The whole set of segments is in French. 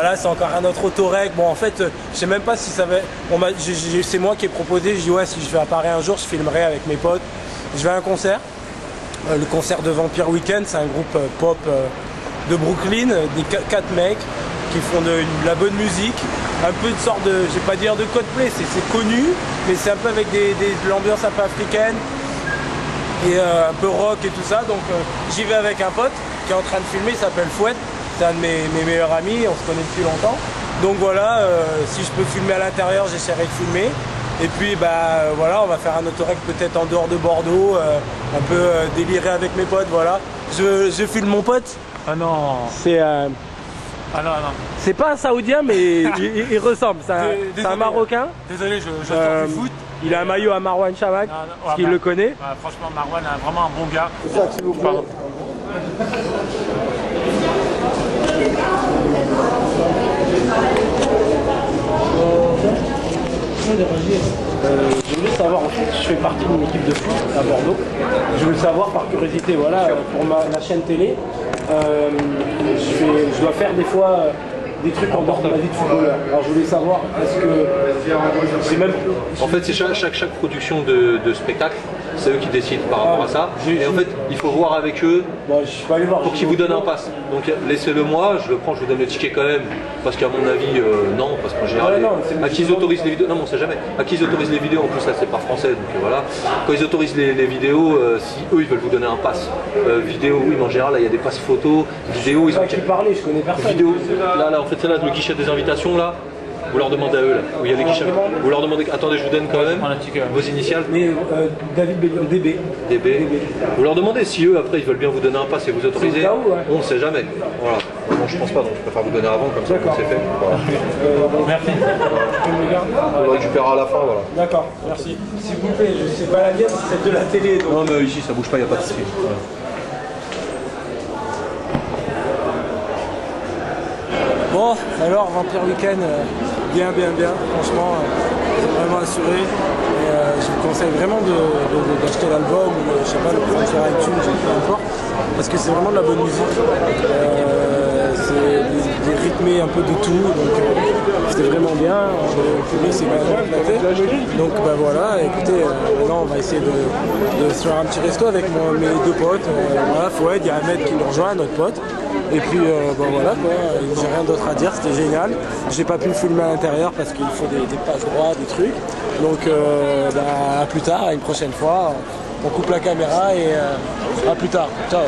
Voilà, c'est encore un autre autorec. Bon, en fait, je sais même pas si ça va. C'est moi qui ai proposé. Je dis ouais, si je vais à Paris un jour, je filmerai avec mes potes. Je vais à un concert. Le concert de Vampire Weekend, c'est un groupe pop de Brooklyn, des 4 mecs qui font de la bonne musique, un peu de sorte de, je vais pas dire de Coldplay, c'est connu, mais c'est un peu avec de l'ambiance un peu africaine et un peu rock et tout ça. Donc j'y vais avec un pote qui est en train de filmer, il s'appelle Fouette, c'est un de mes meilleurs amis, on se connaît depuis longtemps. Donc voilà, si je peux filmer à l'intérieur, j'essaierai de filmer. Et puis bah voilà, on va faire un autorec peut-être en dehors de Bordeaux, un peu délirer avec mes potes, voilà. Je filme mon pote. Ah non. C'est ah non, non. c'est pas un Saoudien, mais il ressemble. C'est un Marocain. Désolé, je sors du foot. Il a un maillot à Marwan Chamak, parce qu'il le connaît. Franchement, Marwan est vraiment un bon gars. C'est ça, s'il vous plaît. Pardon. Je voulais savoir, en fait, je fais partie d'une équipe de foot à Bordeaux. Je voulais savoir par curiosité, voilà, pour ma chaîne télé, je dois faire des fois des trucs en dehors de ma vie de footballeur. Alors je voulais savoir, est-ce que c'est même... En fait, c'est chaque production de spectacle, c'est eux qui décident par rapport à ça. Et en fait, il faut voir avec eux pour qu'ils vous donnent un pass. Donc laissez-le moi, je le prends, je vous donne le ticket quand même. Parce qu'à mon avis, non, parce qu'en général, à qui ils autorisent les vidéos, non, on sait jamais. À qui ils autorisent les vidéos, en plus là c'est pas français, donc voilà. Quand ils autorisent les vidéos, si eux ils veulent vous donner un pass vidéo, oui, mais en général, là, il y a des passes photos, vidéo, ils ont... qui parlait, je connais personne. Vidéo, là, en fait, c'est là le guichet des invitations, là. Vous leur demandez à eux, là, où il y a des guichets. Vous leur demandez, attendez, je vous donne quand même vos initiales. Mais David Bellion, DB. Vous leur demandez si eux, après, ils veulent bien vous donner un pass et vous autoriser. On ne sait jamais. Voilà. Non, je pense pas, donc je préfère vous donner avant, comme ça, c'est fait. Voilà. Merci. On le récupérera à la fin, voilà. D'accord, merci. S'il vous plaît, c'est pas la mienne, c'est celle de la télé. Donc... Non, mais ici, ça bouge pas, il n'y a pas de souci. Voilà. Bon, alors Vampire Weekend, bien, franchement, c'est vraiment assuré. Et, je vous conseille vraiment d'acheter l'album ou je sais pas, le prendre sur iTunes, peu importe, parce que c'est vraiment de la bonne musique. C'est des rythmés un peu de tout, donc c'était vraiment bien. Le public c'est quand même éclaté. Donc bah voilà, écoutez, maintenant on va essayer de se faire un petit resto avec mes 2 potes. Voilà, Fouad, il y a Ahmed qui nous rejoint, notre pote. Et puis voilà quoi, j'ai rien d'autre à dire, c'était génial. J'ai pas pu le filmer à l'intérieur parce qu'il faut des passes droits, des trucs. Donc à plus tard, à une prochaine fois. On coupe la caméra et à plus tard. Ciao.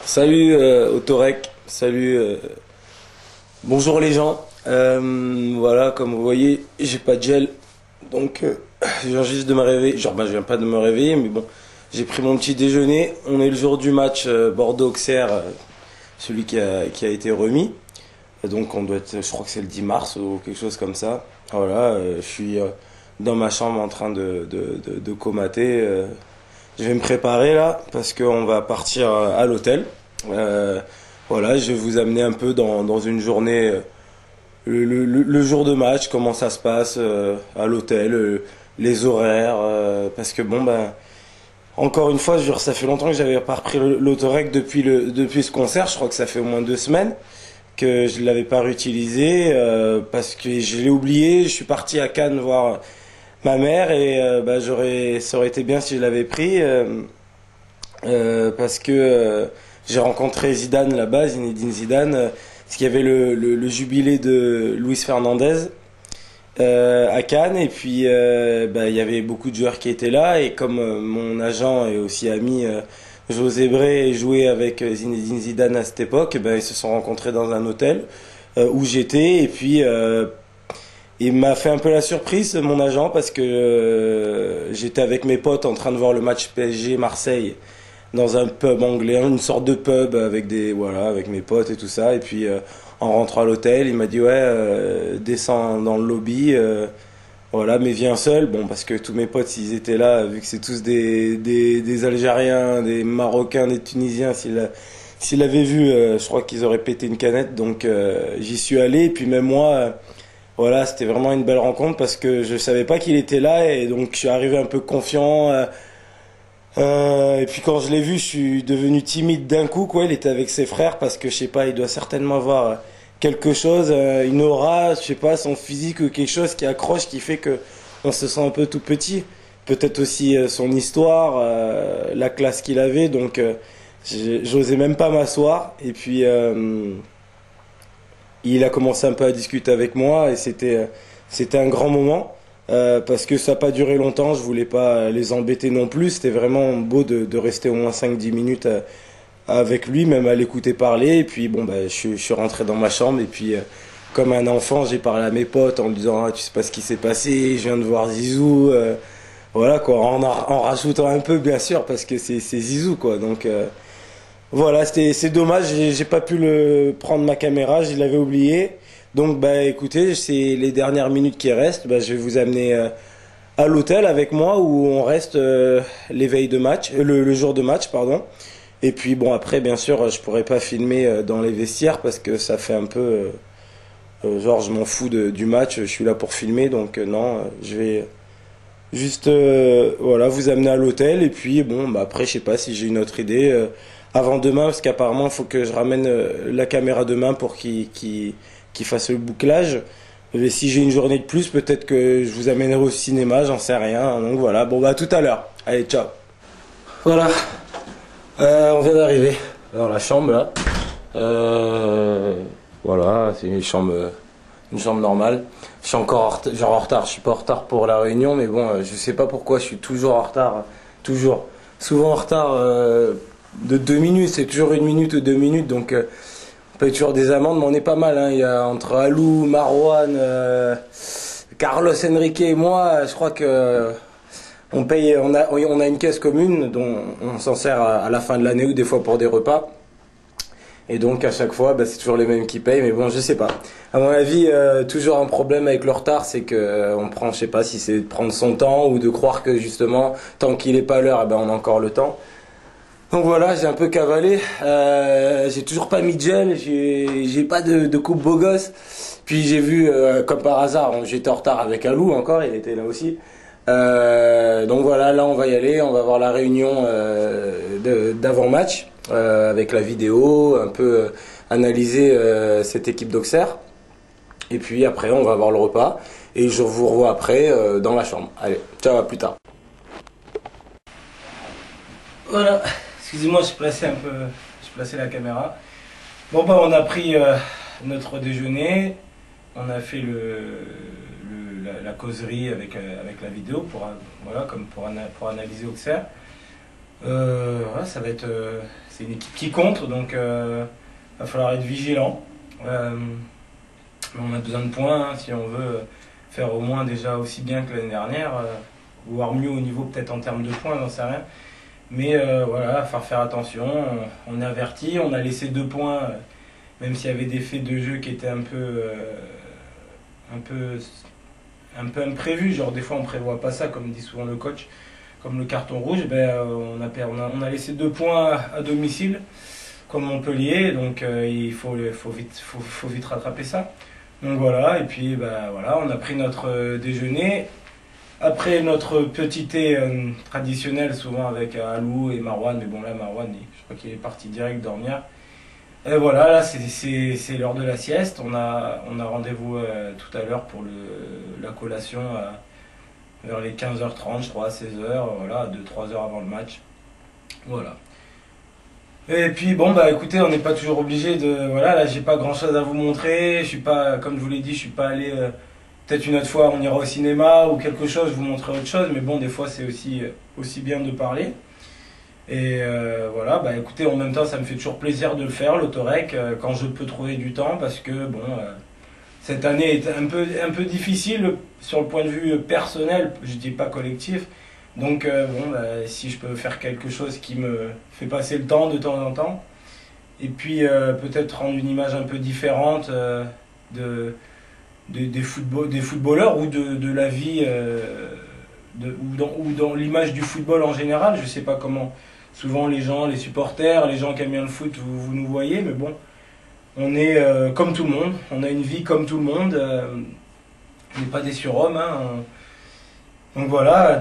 Salut Autorec, salut, bonjour les gens. Voilà, comme vous voyez, j'ai pas de gel, donc je viens juste de me réveiller. Genre, je viens pas de me réveiller, mais bon, j'ai pris mon petit déjeuner. On est le jour du match Bordeaux-Auxerre, celui qui a été remis. Et donc, on doit être, je crois que c'est le 10 mars ou quelque chose comme ça. Voilà, je suis dans ma chambre en train de comater. Je vais me préparer là parce qu'on va partir à l'hôtel. Voilà, je vais vous amener un peu dans une journée. Le jour de match, comment ça se passe à l'hôtel, les horaires, parce que bon encore une fois, ça fait longtemps que j'avais pas repris l'autorec depuis ce concert. Je crois que ça fait au moins 2 semaines que je l'avais pas réutilisé parce que je l'ai oublié. Je suis parti à Cannes voir ma mère et ça aurait été bien si je l'avais pris parce que j'ai rencontré Zidane là-bas, Zinedine Zidane. Parce qu'il y avait le jubilé de Luis Fernandez à Cannes et puis il y avait beaucoup de joueurs qui étaient là et comme mon agent et aussi ami José Bré jouait avec Zinedine Zidane à cette époque, ils se sont rencontrés dans un hôtel où j'étais et puis il m'a fait un peu la surprise mon agent parce que j'étais avec mes potes en train de voir le match PSG Marseille dans un pub anglais, une sorte de pub avec avec mes potes et tout ça. Et puis en rentrant à l'hôtel, il m'a dit descends dans le lobby, voilà, mais viens seul. Bon, parce que tous mes potes, ils étaient là, vu que c'est tous des Algériens, des Marocains, des Tunisiens. S'ils l'avaient vu, je crois qu'ils auraient pété une canette. Donc j'y suis allé. Et puis même moi, voilà, c'était vraiment une belle rencontre parce que je savais pas qu'il était là et donc je suis arrivé un peu confiant. Et puis quand je l'ai vu, je suis devenu timide d'un coup, quoi. Il était avec ses frères parce que je sais pas, il doit certainement avoir quelque chose, une aura, je sais pas, son physique ou quelque chose qui accroche, qui fait que on se sent un peu tout petit. Peut-être aussi son histoire, la classe qu'il avait, donc j'osais même pas m'asseoir. Et puis il a commencé un peu à discuter avec moi et c'était un grand moment. Parce que ça n'a pas duré longtemps, je voulais pas les embêter non plus. C'était vraiment beau de rester au moins 5-10 minutes avec lui, même à l'écouter parler. Et puis bon, bah, je suis rentré dans ma chambre et puis comme un enfant, j'ai parlé à mes potes en lui disant ah, tu sais pas ce qui s'est passé, je viens de voir Zizou. Voilà quoi, en rajoutant un peu bien sûr parce que c'est Zizou quoi. Donc voilà, c'est dommage, j'ai pas pu prendre ma caméra, je l'avais oublié. Donc bah écoutez, c'est les dernières minutes qui restent, bah, je vais vous amener à l'hôtel avec moi où on reste l'éveil de match, le jour de match pardon. Et puis bon après bien sûr je pourrais pas filmer dans les vestiaires parce que ça fait un peu genre je m'en fous du match, je suis là pour filmer donc non, je vais juste voilà vous amener à l'hôtel et puis bon bah après je sais pas si j'ai une autre idée avant demain parce qu'apparemment il faut que je ramène la caméra demain pour qu'il fasse le bouclage. Et si j'ai une journée de plus, peut-être que je vous amènerai au cinéma, j'en sais rien. Donc voilà, bon bah à tout à l'heure. Allez, ciao. Voilà, on vient d'arriver dans la chambre là. Voilà, c'est une chambre normale. Je suis encore en retard, je suis pas en retard pour la réunion, mais bon, je sais pas pourquoi je suis toujours en retard. Toujours. Souvent en retard de 2 minutes, c'est toujours 1 minute ou 2 minutes, donc... on paye toujours des amendes, mais on est pas mal. Hein. Il y a entre Alou, Marwan, Carlos Enrique et moi, je crois que on paye. On a une caisse commune dont on s'en sert à la fin de l'année ou des fois pour des repas. Et donc à chaque fois, bah, c'est toujours les mêmes qui payent. Mais bon, je sais pas. À mon avis, toujours un problème avec le retard, c'est que on prend, je sais pas si c'est de prendre son temps ou de croire que justement, tant qu'il est pas à l'heure, eh ben, on a encore le temps. Donc voilà, j'ai un peu cavalé, j'ai toujours pas mis de gel, j'ai pas de coupe beau gosse. Puis j'ai vu, comme par hasard, j'étais en retard avec Alou encore, il était là aussi. Donc voilà, là on va y aller, on va voir la réunion d'avant-match, avec la vidéo, un peu analyser cette équipe d'Auxerre. Et puis après on va voir le repas, et je vous revois après dans la chambre. Allez, ciao, à plus tard. Voilà. Excusez-moi, je plaçais la caméra. Bon bah on a pris notre déjeuner, on a fait la causerie avec la vidéo pour voilà comme pour analyser Auxerre. Voilà, ça va être c'est une équipe qui compte donc va falloir être vigilant. On a besoin de points hein, si on veut faire au moins déjà aussi bien que l'année dernière, voire mieux au niveau peut-être en termes de points, j'en sais rien. Mais voilà, il va falloir faire attention, on est averti, on a laissé 2 points, même s'il y avait des faits de jeu qui étaient un peu imprévus, genre des fois on prévoit pas ça, comme dit souvent le coach, comme le carton rouge, ben, on a laissé 2 points à domicile, comme Montpellier, donc il faut vite rattraper ça. Donc voilà, et puis ben, voilà, on a pris notre déjeuner. Après notre petit thé traditionnel, souvent avec Alou et Marwan, mais bon là Marwan, je crois qu'il est parti direct dormir. Et voilà, là c'est l'heure de la sieste. On a rendez-vous tout à l'heure pour la collation vers les 15h30, je crois, 16h, voilà, 2-3 heures avant le match. Voilà. Et puis bon bah écoutez, on n'est pas toujours obligé de... Voilà, là j'ai pas grand chose à vous montrer, je suis pas, comme je vous l'ai dit, je suis pas allé... Peut-être une autre fois on ira au cinéma ou quelque chose, je vous montrerai autre chose, mais bon des fois c'est aussi bien de parler. Et voilà, bah écoutez, en même temps ça me fait toujours plaisir de le faire, l'Autorec, quand je peux trouver du temps, parce que bon, cette année est un peu difficile sur le point de vue personnel, je dis pas collectif. Donc bon, bah, si je peux faire quelque chose qui me fait passer le temps de temps en temps, et puis peut-être rendre une image un peu différente des footballeurs ou de la vie ou dans l'image du football en général. Je sais pas comment souvent les gens, les supporters, les gens qui aiment bien le foot, vous nous voyez, mais bon, on est comme tout le monde, on a une vie comme tout le monde, on n'est pas des surhommes, hein. Donc voilà,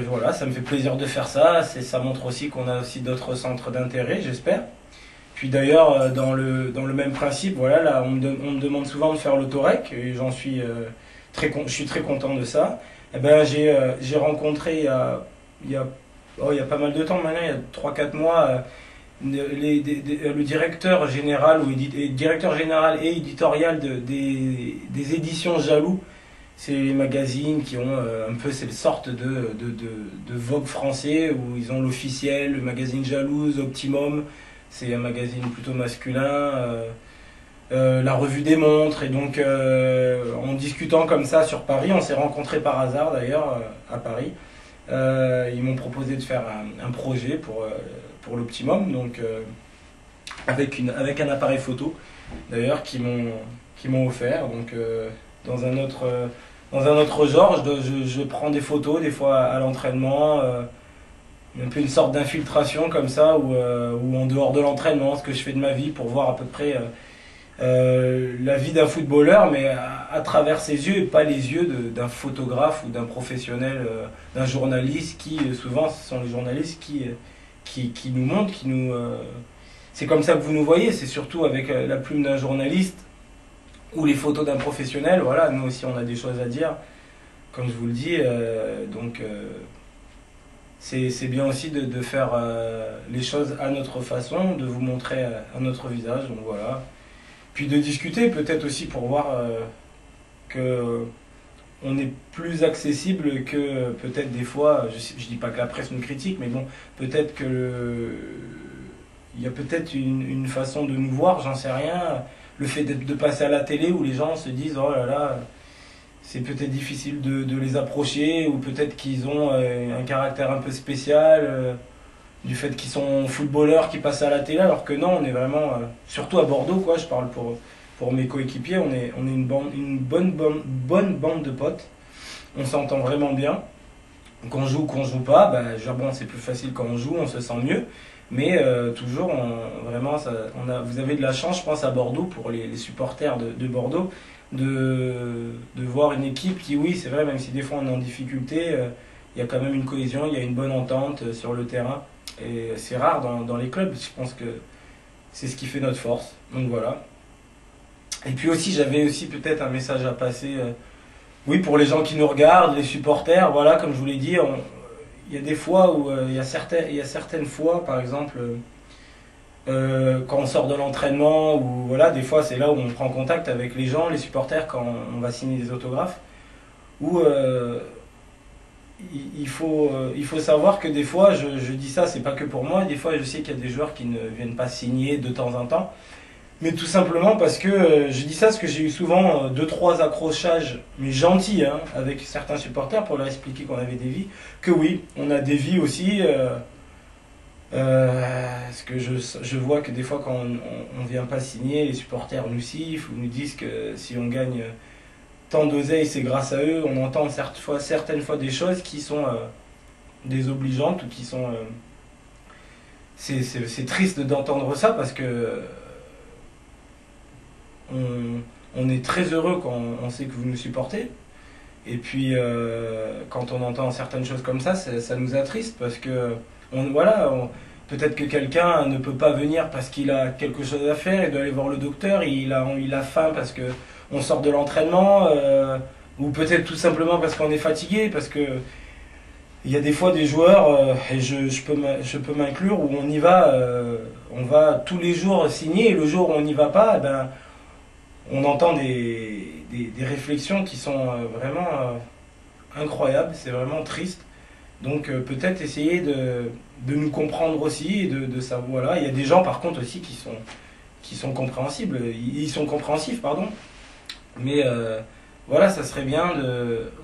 voilà, ça me fait plaisir de faire ça. Ça montre aussi qu'on a aussi d'autres centres d'intérêt, j'espère. Puis d'ailleurs, dans le même principe, voilà, là, on me demande souvent de faire l'autorec, et je suis très content de ça. Eh ben, j'ai rencontré il y a pas mal de temps maintenant, il y a 3-4 mois, le directeur général directeur général et éditorial des éditions Jaloux. C'est les magazines qui ont un peu cette sorte de Vogue français, où ils ont l'officiel, le magazine Jalouse, Optimum, c'est un magazine plutôt masculin, la revue des montres, et donc en discutant comme ça sur Paris, on s'est rencontrés par hasard d'ailleurs à Paris. Ils m'ont proposé de faire un projet pour l'Optimum, donc avec un appareil photo d'ailleurs qui m'ont offert, donc dans un autre genre, je prends des photos des fois à l'entraînement, un peu une sorte d'infiltration comme ça, ou en dehors de l'entraînement, ce que je fais de ma vie, pour voir à peu près la vie d'un footballeur, mais à travers ses yeux, et pas les yeux d'un photographe ou d'un professionnel, d'un journaliste, qui souvent ce sont les journalistes qui nous montrent, c'est comme ça que vous nous voyez, c'est surtout avec la plume d'un journaliste ou les photos d'un professionnel. Voilà, nous aussi on a des choses à dire, comme je vous le dis, donc c'est bien aussi de faire les choses à notre façon, de vous montrer à notre visage, donc voilà. Puis de discuter peut-être aussi pour voir que on est plus accessible que peut-être des fois, je dis pas que la presse nous critique, mais bon, peut-être il y a peut-être une façon de nous voir, j'en sais rien. Le fait de passer à la télé, où les gens se disent oh là là, c'est peut-être difficile de les approcher, ou peut-être qu'ils ont un caractère un peu spécial, du fait qu'ils sont footballeurs qui passent à la télé, alors que non, on est vraiment, surtout à Bordeaux, quoi, je parle pour mes coéquipiers, on est une bonne bande de potes, on s'entend vraiment bien. Qu'on joue ou qu'on joue pas, bon, c'est plus facile quand on joue, on se sent mieux. Mais toujours, vraiment, vous avez de la chance, je pense, à Bordeaux, pour les supporters de Bordeaux, de voir une équipe qui, oui, c'est vrai, même si des fois on est en difficulté, il y a quand même une cohésion, il y a une bonne entente sur le terrain. Et c'est rare dans les clubs, je pense que c'est ce qui fait notre force. Donc voilà. Et puis aussi, j'avais aussi peut-être un message à passer, oui, pour les gens qui nous regardent, les supporters, voilà, comme je vous l'ai dit, il y a des fois où il y a certaines fois, par exemple, quand on sort de l'entraînement, ou voilà, des fois c'est là où on prend contact avec les gens, les supporters, quand on va signer des autographes, où il faut savoir que des fois, je dis ça, c'est pas que pour moi, des fois je sais qu'il y a des joueurs qui ne viennent pas signer de temps en temps, mais tout simplement parce que je dis ça parce que j'ai eu souvent 2-3 accrochages, mais gentils, hein, avec certains supporters, pour leur expliquer qu'on avait des vies, que oui, on a des vies aussi, parce que je vois que des fois quand on vient pas signer, les supporters nous sifflent, ou nous disent que si on gagne tant d'oseille, c'est grâce à eux. On entend certaines fois des choses qui sont désobligeantes, ou qui sont... c'est triste d'entendre ça, parce que on est très heureux quand on sait que vous nous supportez. Et puis quand on entend certaines choses comme ça nous attriste, parce que peut-être que quelqu'un ne peut pas venir parce qu'il a quelque chose à faire et doit aller voir le docteur, et il a faim parce que on sort de l'entraînement, ou peut-être tout simplement parce qu'on est fatigué, parce que il y a des fois des joueurs, et je peux m'inclure, où on va tous les jours signer, et le jour où on n'y va pas, on entend des réflexions qui sont vraiment incroyables, c'est vraiment triste. Donc peut-être essayer de nous comprendre aussi, et de savoir, voilà. Il y a des gens par contre aussi qui sont compréhensibles, ils sont compréhensifs, pardon. Mais voilà, ça serait bien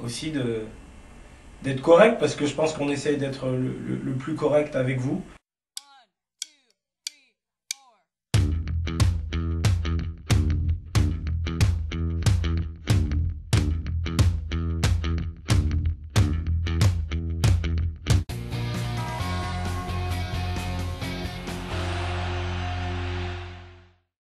aussi d'être correct, parce que je pense qu'on essaye d'être le plus correct avec vous.